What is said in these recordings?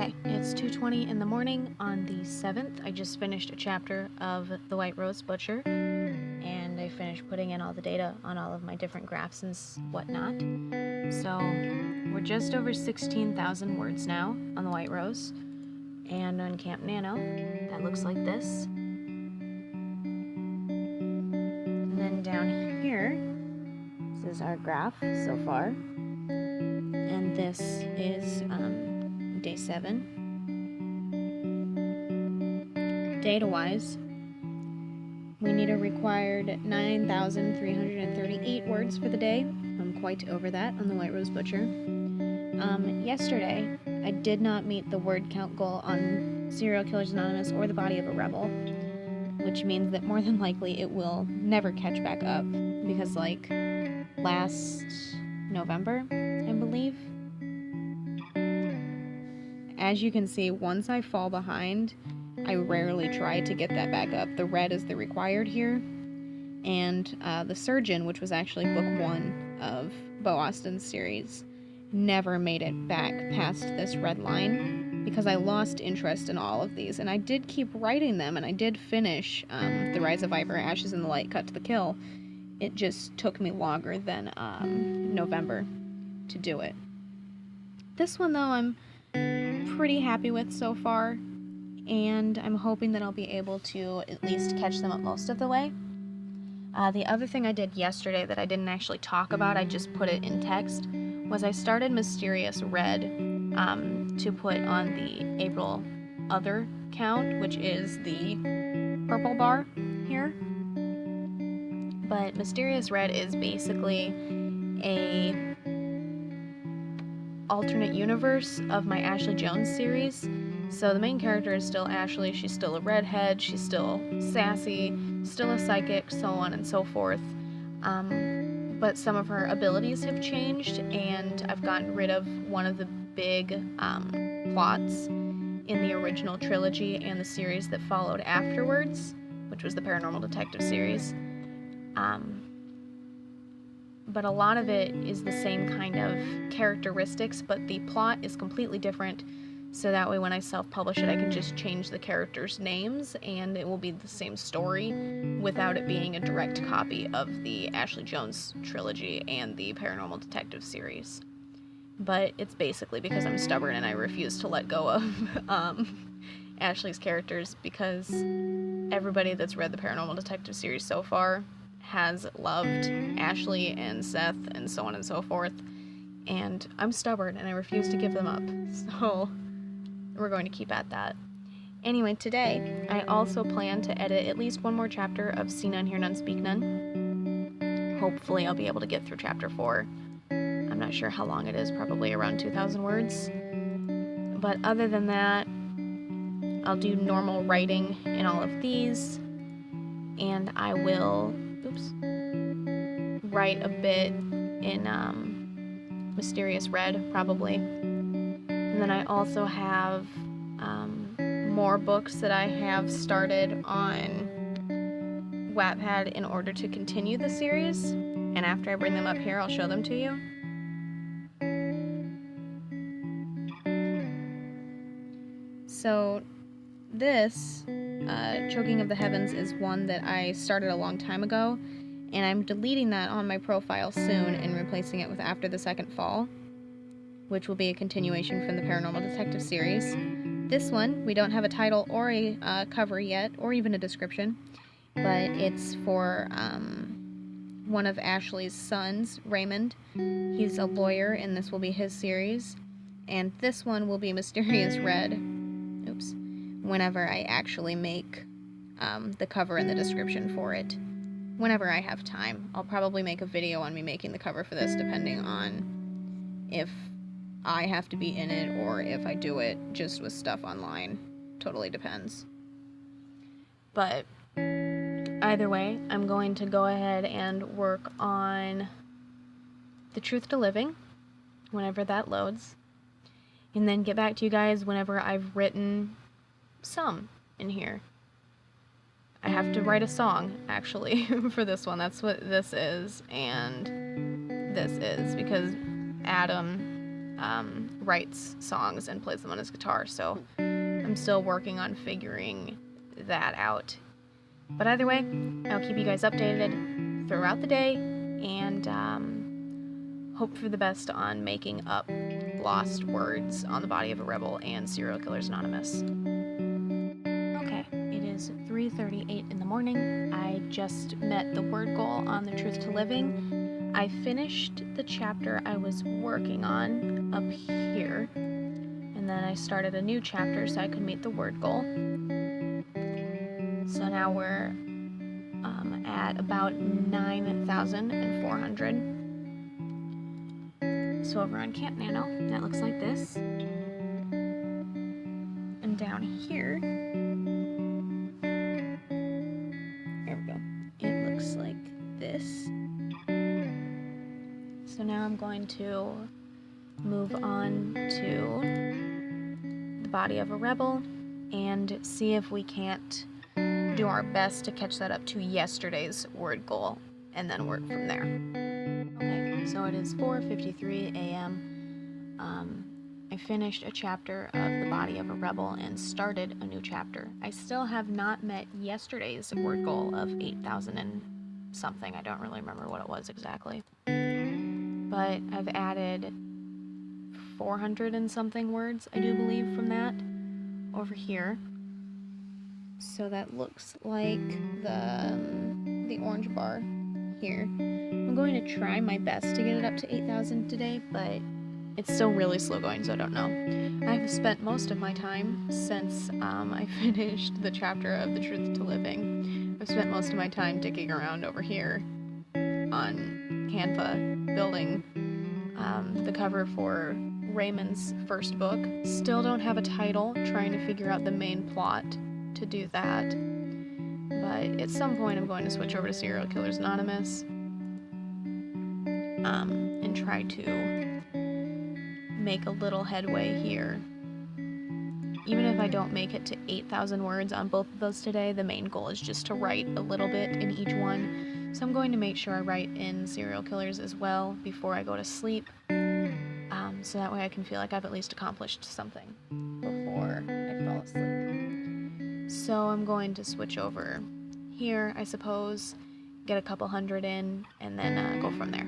Okay, it's 2:20 in the morning on the 7th. I just finished a chapter of The White Rose Butcher, and I finished putting in all the data on all of my different graphs and whatnot. So we're just over 16,000 words now on The White Rose, and on CampNaNo, that looks like this. And then down here, this is our graph so far, and this is day 7. Data-wise, we need a required 9,338 words for the day. I'm quite over that on the White Rose Butcher. Yesterday, I did not meet the word count goal on Serial Killers Anonymous or The Body of a Rebel, which means that more than likely it will never catch back up, because like last November, I believe, as you can see, once I fall behind, I rarely try to get that back up. The red is the required here, and The Surgeon, which was actually book 1 of Bo Austin's series, never made it back past this red line because I lost interest in all of these, and I did keep writing them, and I did finish The Rise of Viper, Ashes in the Light, Cut to the Kill. It just took me longer than November to do it. This one, though, I'm pretty happy with so far, and I'm hoping that I'll be able to at least catch them up most of the way. The other thing I did yesterday that I didn't actually talk about, I just put it in text, was I started Mysterious Red to put on the April Other count, which is the purple bar here. But Mysterious Red is basically a alternate universe of my Ashley Jones series. So the main character is still Ashley, she's still a redhead, she's still sassy, still a psychic, so on and so forth. But some of her abilities have changed, and I've gotten rid of one of the big plots in the original trilogy and the series that followed afterwards, which was the Paranormal Detective series. But a lot of it is the same kind of characteristics, but the plot is completely different, so that way when I self-publish it, I can just change the characters' names, and it will be the same story without it being a direct copy of the Ashley Jones trilogy and the Paranormal Detective series. But it's basically because I'm stubborn and I refuse to let go of Ashley's characters, because everybody that's read the Paranormal Detective series so far has loved Ashley and Seth and so on and so forth, and I'm stubborn and I refuse to give them up, so we're going to keep at that. Anyway, today I also plan to edit at least one more chapter of See None, Hear None, Speak None. Hopefully I'll be able to get through chapter 4. I'm not sure how long it is, probably around 2,000 words. But other than that, I'll do normal writing in all of these, and I will write a bit in Mysterious Red, probably. And then I also have more books that I have started on Wattpad in order to continue the series, and after I bring them up here, I'll show them to you. So this, Choking of the Heavens, is one that I started a long time ago, and I'm deleting that on my profile soon and replacing it with After the Second Fall, which will be a continuation from the Paranormal Detective series. This one, we don't have a title or a cover yet, or even a description, but it's for one of Ashley's sons, Raymond. He's a lawyer, and this will be his series, and this one will be Mysterious Red, whenever I actually make the cover and the description for it. Whenever I have time. I'll probably make a video on me making the cover for this, depending on if I have to be in it or if I do it just with stuff online. Totally depends. But either way, I'm going to go ahead and work on The Truth to Living whenever that loads, and then get back to you guys whenever I've written some in here. I have to write a song, actually, for this one. That's what this is, and this is, because Adam writes songs and plays them on his guitar, so I'm still working on figuring that out. But either way, I'll keep you guys updated throughout the day, and hope for the best on making up lost words on the body of a rebel and Serial Killers Anonymous. Okay, it is 3:38 in the morning. I just met the word goal on the Truth to Living. I finished the chapter I was working on up here, and then I started a new chapter so I could meet the word goal. So now we're at about 9,400. So over on CampNaNo, that looks like this. And down here, there we go, it looks like this. So now I'm going to move on to the body of a rebel and see if we can't do our best to catch that up to yesterday's word goal and then work from there. Okay, so it is 4:53 a.m. I finished a chapter of the body of a rebel and started a new chapter. I still have not met yesterday's word goal of 8,000 and something. I don't really remember what it was exactly. But I've added 400 and something words, I do believe, from that over here. So that looks like the orange bar here. I'm going to try my best to get it up to 8,000 today, but it's still really slow going, so I don't know. I've spent most of my time since I finished the chapter of the Truth to Living. I've spent most of my time digging around over here on Canva, building the cover for Raymond's first book. Still don't have a title, trying to figure out the main plot to do that. But at some point I'm going to switch over to Serial Killers Anonymous and try to make a little headway here. Even if I don't make it to 8,000 words on both of those today, the main goal is just to write a little bit in each one. So I'm going to make sure I write in Serial Killers as well before I go to sleep, so that way I can feel like I've at least accomplished something before I fall asleep. So I'm going to switch over here, I suppose, get a couple hundred in, and then go from there.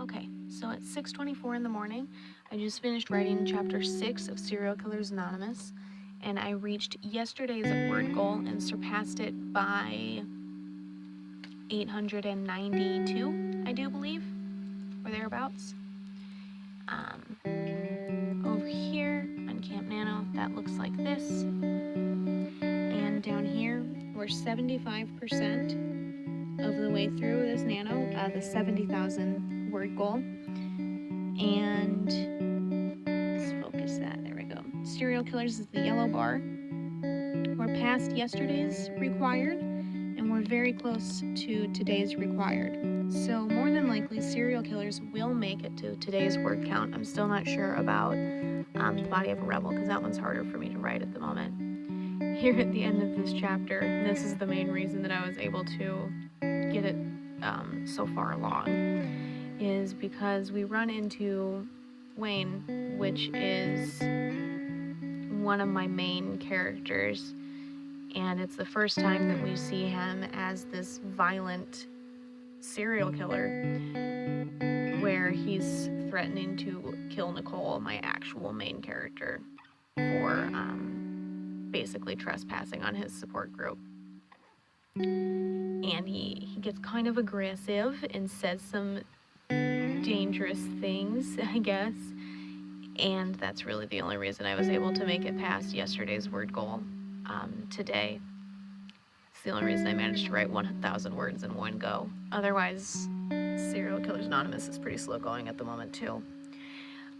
Okay, so it's 6:24 in the morning. I just finished writing chapter 6 of Serial Killers Anonymous, and I reached yesterday's word goal and surpassed it by 892, I do believe, or thereabouts. Over here on CampNaNo, that looks like this. And down here, we're 75% of the way through this nano, the 70,000 word goal. And let's focus that, there we go. Serial Killers is the yellow bar. We're past yesterday's required, and we're very close to today's required. So more than likely, Serial Killers will make it to today's word count. I'm still not sure about the body of a rebel, because that one's harder for me to write at the moment. Here at the end of this chapter, this is the main reason that I was able to get it so far along, is because we run into Wayne, which is one of my main characters, and it's the first time that we see him as this violent serial killer, where he's threatening to kill Nicole, my actual main character, for basically trespassing on his support group. And he gets kind of aggressive and says some dangerous things, I guess, and that's really the only reason I was able to make it past yesterday's word goal today. It's the only reason I managed to write 1,000 words in one go. Otherwise, Serial Killers Anonymous is pretty slow going at the moment too.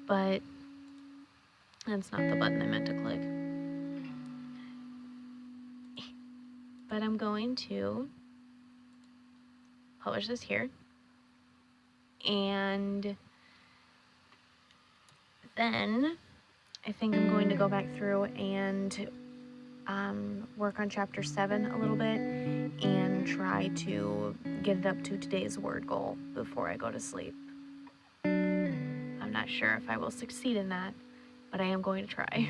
But that's not the button I meant to click. But I'm going to publish this here, and then I think I'm going to go back through and work on chapter 7 a little bit and try to get it up to today's word goal before I go to sleep. I'm I'm not sure if I will succeed in that, but I am going to try.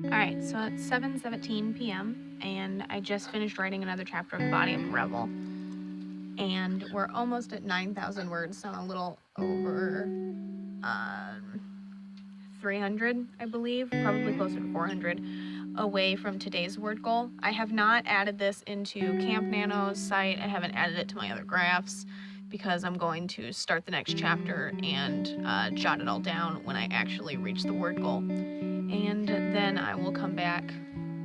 Alright, so it's 7:17 p.m. and I just finished writing another chapter of The Body of a Rebel. And we're almost at 9,000 words, so I'm a little over 300, I believe, probably closer to 400, away from today's word goal. I have not added this into CampNaNo's site. I haven't added it to my other graphs because I'm going to start the next chapter and jot it all down when I actually reach the word goal. And then I will come back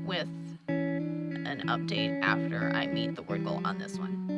with an update after I meet the word goal on this one.